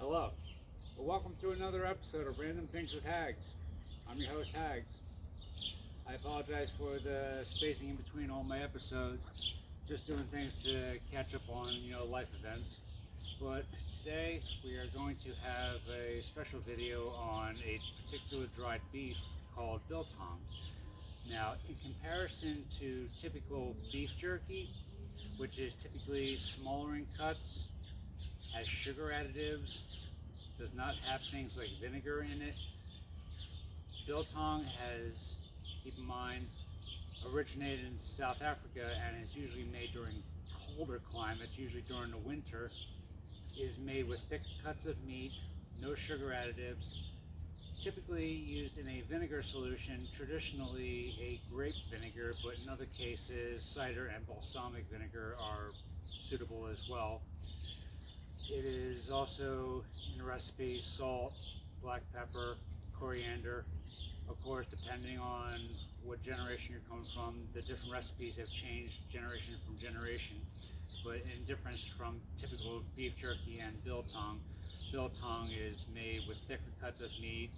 Hello. Well, welcome to another episode of Random Things with Hagz. I'm your host, Hagz. I apologize for the spacing in between all my episodes. Just doing things to catch up on, life events. But today we are going to have a special video on a particular dried beef called Biltong. Now, in comparison to typical beef jerky, which is typically smaller in cuts, has sugar additives, does not have things like vinegar in it. Biltong has, keep in mind, originated in South Africa and is usually made during colder climates, usually during the winter. Is made with thick cuts of meat, no sugar additives, typically used in a vinegar solution, traditionally a grape vinegar, but in other cases cider and balsamic vinegar are suitable as well. It is also in the recipe salt, black pepper, coriander. Of course, depending on what generation you're coming from, the different recipes have changed generation from generation. But in difference from typical beef jerky and biltong, biltong is made with thicker cuts of meat,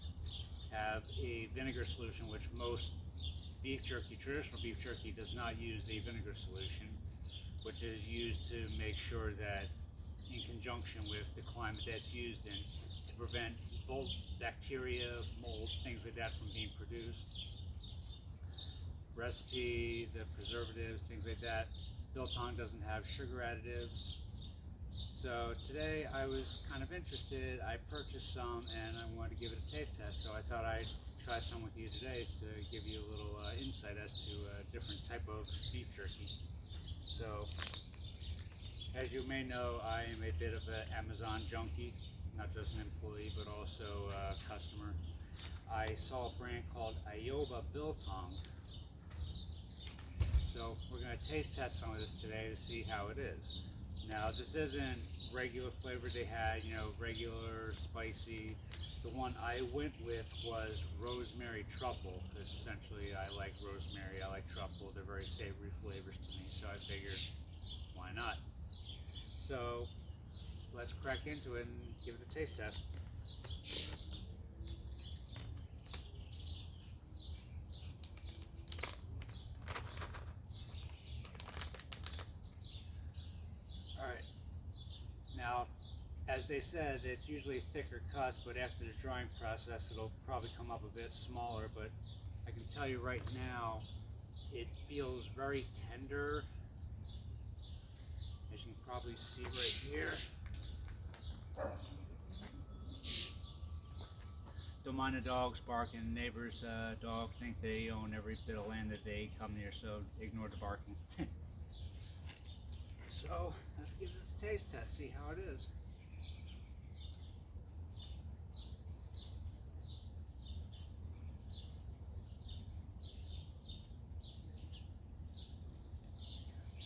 have a vinegar solution, which most beef jerky, traditional beef jerky, does not use a vinegar solution, which is used to make sure that in conjunction with the climate that's used in to prevent both bacteria, mold, things like that from being produced. Recipe, the preservatives, things like that. Biltong doesn't have sugar additives. So today I was kind of interested. I purchased some and I wanted to give it a taste test. So I thought I'd try some with you today to give you a little insight as to a different type of beef jerky. So, as you may know, I am a bit of an Amazon junkie, not just an employee, but also a customer. I saw a brand called Ioba Biltong. So we're going to taste test some of this today to see how it is. Now, this isn't regular flavor they had, regular, spicy. The one I went with was rosemary truffle, because essentially I like rosemary, I like truffle. They're very savory flavors to me, so I figured, why not? So let's crack into it and give it a taste test. Alright, now as they said, it's usually thicker cuts, but after the drying process it'll probably come up a bit smaller, but I can tell you right now it feels very tender, as you can probably see right here. Don't mind the dogs barking. Neighbor's dog think they own every bit of land that they come near, so ignore the barking. So let's give this a taste test, see how it is.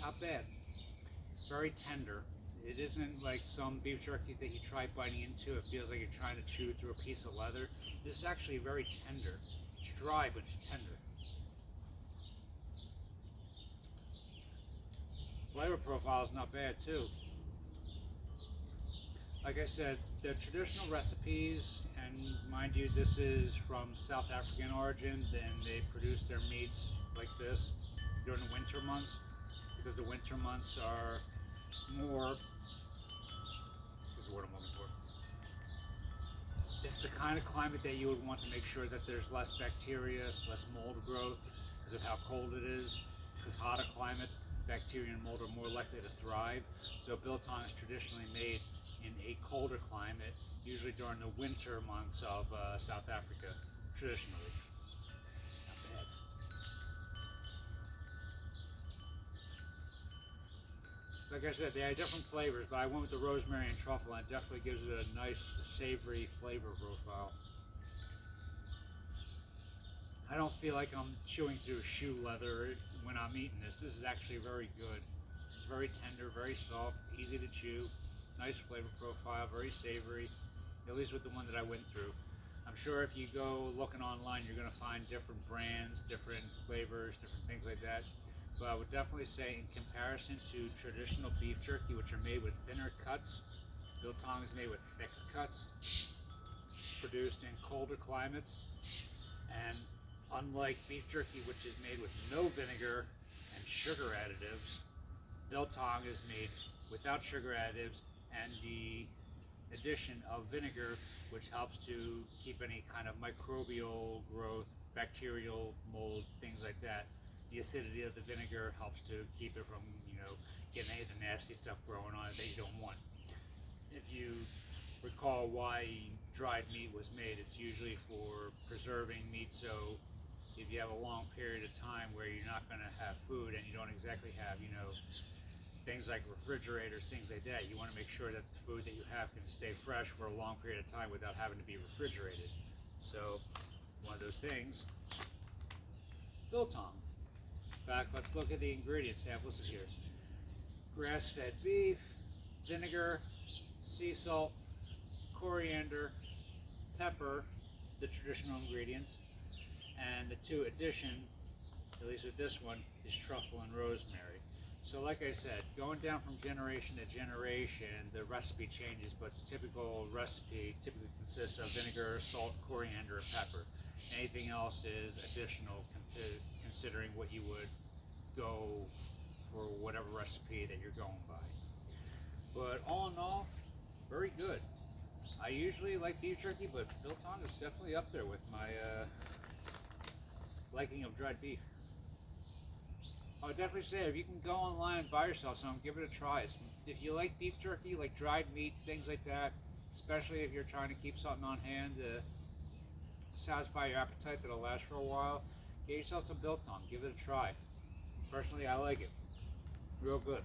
Not bad. Very tender. It isn't like some beef jerkies that you try biting into. It feels like you're trying to chew through a piece of leather. This is actually very tender. It's dry, but it's tender. Flavor profile is not bad too. Like I said, the traditional recipes, and mind you, this is from South African origin, then they produce their meats like this during the winter months, because the winter months are more, this is what I'm looking for. It's the kind of climate that you would want to make sure that there's less bacteria, less mold growth, because of how cold it is. Because hotter climates, bacteria and mold are more likely to thrive. So biltong is traditionally made in a colder climate, usually during the winter months of South Africa, traditionally. Not bad. Like I said, they had different flavors, but I went with the rosemary and truffle, and it definitely gives it a nice, savory flavor profile. I don't feel like I'm chewing through shoe leather when I'm eating this. This is actually very good. It's very tender, very soft, easy to chew, nice flavor profile, very savory, at least with the one that I went through. I'm sure if you go looking online, you're going to find different brands, different flavors, different things like that. But I would definitely say in comparison to traditional beef jerky, which are made with thinner cuts, Biltong is made with thicker cuts, produced in colder climates, and unlike beef jerky, which is made with no vinegar and sugar additives, Biltong is made without sugar additives and the addition of vinegar, which helps to keep any kind of microbial growth, bacterial mold, things like that. The acidity of the vinegar helps to keep it from, getting any of the nasty stuff growing on it that you don't want. If you recall why dried meat was made, it's usually for preserving meat, so if you have a long period of time where you're not going to have food and you don't exactly have, things like refrigerators, things like that, you want to make sure that the food that you have can stay fresh for a long period of time without having to be refrigerated. So, one of those things, Biltong. In fact, let's look at the ingredients. Have a listen here. Grass-fed beef, vinegar, sea salt, coriander, pepper, the traditional ingredients, and the two addition, at least with this one, is truffle and rosemary. So like I said, going down from generation to generation, the recipe changes, but the typical recipe typically consists of vinegar, salt, coriander, and pepper. Anything else is additional, considering what you would go for whatever recipe that you're going by. But all in all, very good. I usually like beef jerky, but Biltong is definitely up there with my liking of dried beef. I would definitely say if you can go online and buy yourself some, give it a try. If you like beef jerky, like dried meat, things like that, especially if you're trying to keep something on hand to satisfy your appetite that'll last for a while, get yourself some Biltong, give it a try. Personally, I like it. Real good.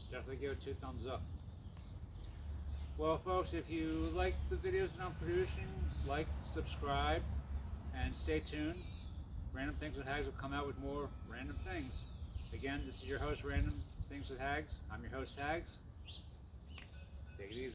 Definitely give it 2 thumbs up. Well, folks, if you like the videos that I'm producing, like, subscribe, and stay tuned. Random Things with Hagz will come out with more random things. Again, this is your host, Random Things with Hagz. I'm your host, Hagz. Take it easy.